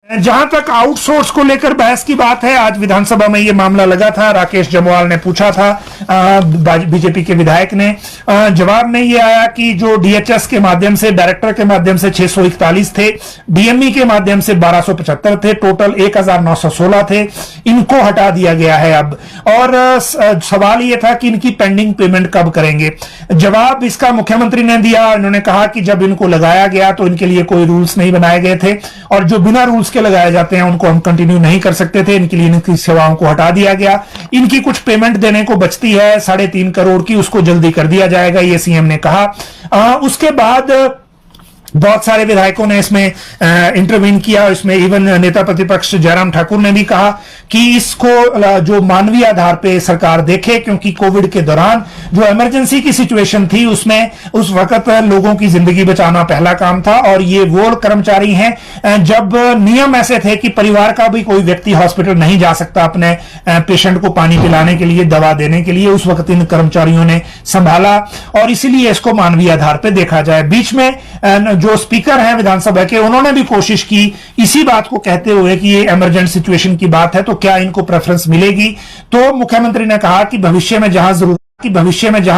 जहां तक आउटसोर्स को लेकर बहस की बात है, आज विधानसभा में यह मामला लगा था। राकेश जम्वाल ने पूछा था, बीजेपी के विधायक ने, जवाब में यह आया कि जो डीएचएस के माध्यम से, डायरेक्टर के माध्यम से 641 थे, डीएमई के माध्यम से 1275 थे, टोटल 1916 थे, इनको हटा दिया गया है अब। और सवाल यह था कि इनकी पेंडिंग पेमेंट कब करेंगे। जवाब इसका मुख्यमंत्री ने दिया। इन्होंने कहा कि जब इनको लगाया गया तो इनके लिए कोई रूल्स नहीं बनाए गए थे, और जो बिना रूल्स के लगाए जाते हैं उनको हम कंटिन्यू नहीं कर सकते थे। इनके लिए इनकी सेवाओं को हटा दिया गया। इनकी कुछ पेमेंट देने को बचती है 3.5 करोड़ की, उसको जल्दी कर दिया जाएगा, ये सीएम ने कहा। उसके बाद बहुत सारे विधायकों ने इसमें इंटरवीन किया। इसमें इवन नेता प्रतिपक्ष जयराम ठाकुर ने भी कहा कि इसको जो मानवीय आधार पे सरकार देखे, क्योंकि कोविड के दौरान जो इमरजेंसी की सिचुएशन थी उसमें उस वक्त लोगों की जिंदगी बचाना पहला काम था। और ये वो कर्मचारी हैं जब नियम ऐसे थे कि परिवार का भी कोई व्यक्ति हॉस्पिटल नहीं जा सकता अपने पेशेंट को पानी पिलाने के लिए, दवा देने के लिए, उस वक्त इन कर्मचारियों ने संभाला, और इसीलिए इसको मानवीय आधार पर देखा जाए। बीच में जो स्पीकर हैं विधानसभा के, उन्होंने भी कोशिश की इसी बात को कहते हुए कि ये इमरजेंट सिचुएशन की बात है तो क्या इनको प्रेफरेंस मिलेगी। तो मुख्यमंत्री ने कहा कि भविष्य में जहां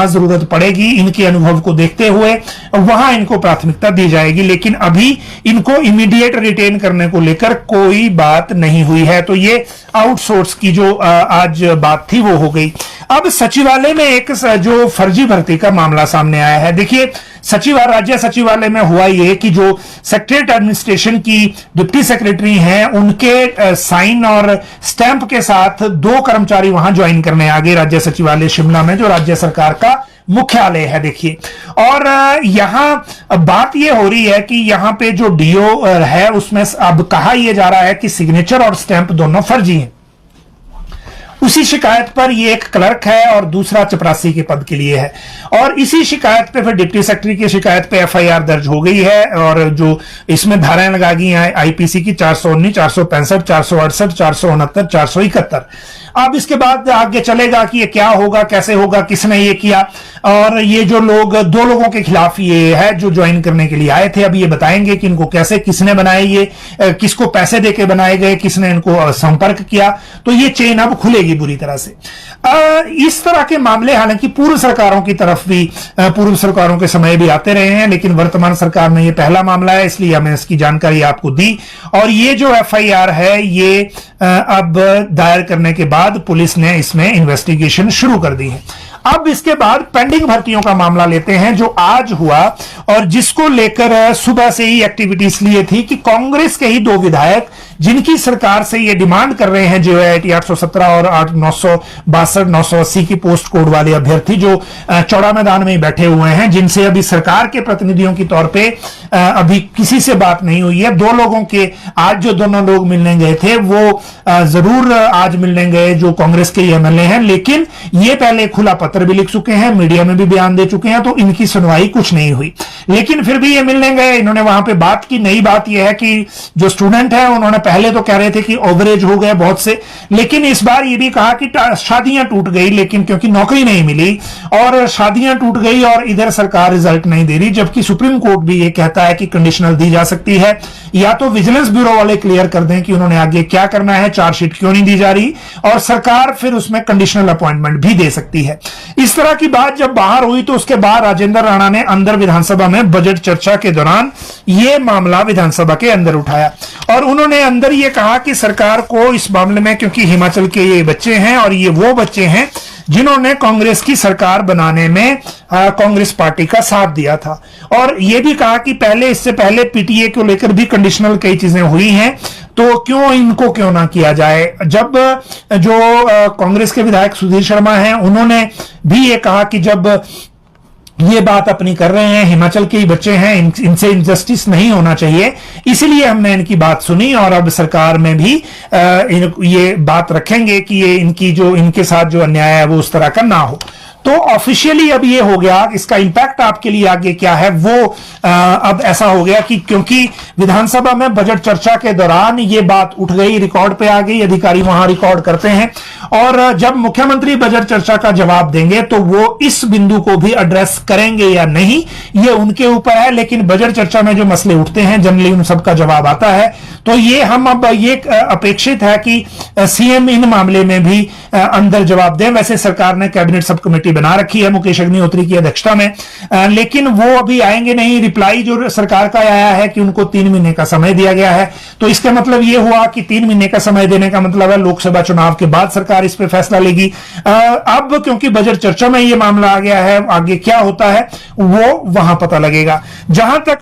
जरूरत पड़ेगी, इनके अनुभव को देखते हुए वहां इनको प्राथमिकता दी जाएगी, लेकिन अभी इनको इमीडिएट रिटेन करने को लेकर कोई बात नहीं हुई है। तो ये आउटसोर्स की जो आज बात थी वो हो गई। अब सचिवालय में एक जो फर्जी भर्ती का मामला सामने आया है। देखिए, राज्य सचिवालय में हुआ ये कि जो सेक्रेटरीट एडमिनिस्ट्रेशन की डिप्टी सेक्रेटरी हैं, उनके साइन और स्टैंप के साथ 2 कर्मचारी वहां ज्वाइन करने आ गए राज्य सचिवालय शिमला में, जो राज्य सरकार का मुख्यालय है। देखिए, और यहां बात यह हो रही है कि यहां पे जो डीओ है उसमें अब कहा यह जा रहा है कि सिग्नेचर और स्टैंप दोनों फर्जी हैं। उसी शिकायत पर ये एक क्लर्क है और दूसरा चपरासी के पद के लिए है, और इसी शिकायत पे फिर डिप्टी सेक्रेटरी की शिकायत पे एफआईआर दर्ज हो गई है। और जो इसमें धाराएं लगा गई हैं आईपीसी की 419, 465, 468, 469, 471। अब इसके बाद आगे चलेगा कि ये क्या होगा, कैसे होगा, किसने ये किया। और ये जो लोग 2 लोगों के खिलाफ ये है जो ज्वाइन करने के लिए आए थे, अब ये बताएंगे कि इनको कैसे, किसने बनाए, ये किसको पैसे देके बनाए गए, किसने इनको संपर्क किया। तो ये चेन अब खुलेगी बुरी तरह से। इस तरह के मामले हालांकि पूर्व सरकारों की तरफ भी, पूर्व सरकारों के समय भी आते रहे हैं, लेकिन वर्तमान सरकार में ये पहला मामला है, इसलिए हमने इसकी जानकारी आपको दी। और ये जो एफआईआर है ये अब दायर करने के बाद पुलिस ने इसमें इन्वेस्टिगेशन शुरू कर दी है। अब इसके बाद पेंडिंग भर्तियों का मामला लेते हैं जो आज हुआ, और जिसको लेकर सुबह से ही एक्टिविटीज लिए थी कि कांग्रेस के ही 2 विधायक जिनकी सरकार से ये डिमांड कर रहे हैं, जो है 817 और 962, 980 की पोस्ट कोड वाले अभ्यर्थी जो चौड़ा मैदान में बैठे हुए हैं, जिनसे अभी सरकार के प्रतिनिधियों की तौर पे अभी किसी से बात नहीं हुई है। 2 लोगों के आज जो दोनों लोग मिलने गए थे वो जरूर आज मिलने गए, जो कांग्रेस के एमएलए हैं, लेकिन ये पहले खुला पत्र भी लिख चुके हैं, मीडिया में भी बयान दे चुके हैं, तो इनकी सुनवाई कुछ नहीं हुई। लेकिन फिर भी ये मिलने गए, इन्होंने वहां पे बात की। नई बात यह है कि जो स्टूडेंट है उन्होंने पहले तो कह रहे थे कि ओवरेज हो गए बहुत से, लेकिन इस बार ये भी कहा कि शादियां टूट गई, लेकिन क्योंकि नौकरी नहीं मिली और शादियां टूट गई और इधर सरकार रिजल्ट नहीं दे रही, जबकि सुप्रीम कोर्ट भी ये कहता है कि कंडीशनल दी जा सकती है, या तो विजिलेंस ब्यूरो वाले क्लियर कर दें कि उन्होंने आगे क्या करना है, चार्जशीट क्यों नहीं दी जा रही, और सरकार फिर उसमें कंडीशनल अपॉइंटमेंट भी दे सकती है। इस तरह की बात जब बाहर हुई तो उसके बाद राजेंद्र राणा ने अंदर विधानसभा में बजट चर्चा के दौरान यह मामला विधानसभा के अंदर उठाया, और उन्होंने अंदर यह कहा कि सरकार को इस मामले में, क्योंकि हिमाचल के ये बच्चे हैं और ये वो बच्चे हैं जिन्होंने कांग्रेस की सरकार बनाने में कांग्रेस पार्टी का साथ दिया था, और यह भी कहा कि इससे पहले पीटीए को लेकर भी कंडीशनल कई चीजें हुई हैं, तो क्यों ना किया जाए। जब जो कांग्रेस के विधायक सुधीर शर्मा हैं, उन्होंने भी ये कहा कि जब ये बात अपनी कर रहे हैं, हिमाचल के ही बच्चे हैं, इनसे इनजस्टिस नहीं होना चाहिए, इसलिए हमने इनकी बात सुनी, और अब सरकार में भी ये बात रखेंगे कि ये इनके साथ जो अन्याय है वो उस तरह का ना हो। तो ऑफिशियली अब ये हो गया, इसका इंपैक्ट आपके लिए आगे क्या है वो अब ऐसा हो गया कि क्योंकि विधानसभा में बजट चर्चा के दौरान ये बात उठ गई, रिकॉर्ड पे आ गई, अधिकारी वहां रिकॉर्ड करते हैं, और जब मुख्यमंत्री बजट चर्चा का जवाब देंगे तो वो इस बिंदु को भी एड्रेस करेंगे या नहीं ये उनके ऊपर है। लेकिन बजट चर्चा में जो मसले उठते हैं जनरली उन सबका जवाब आता है। तो ये हम अब ये अपेक्षित है कि सीएम इन मामले में भी अंदर जवाब दें। वैसे सरकार ने कैबिनेट सब कमेटी बना रखी है मुकेश अग्निहोत्री की अध्यक्षता में, लेकिन वो अभी आएंगे नहीं। रिप्लाई जो सरकार का आया है कि उनको 3 महीने का समय दिया गया है, तो इसका मतलब ये हुआ कि 3 महीने का समय देने का मतलब है लोकसभा चुनाव के बाद सरकार इस पर फैसला लेगी। अब क्योंकि बजट चर्चा में ये मामला आ गया है, आगे क्या होता है वो वहां पता लगेगा। जहां तक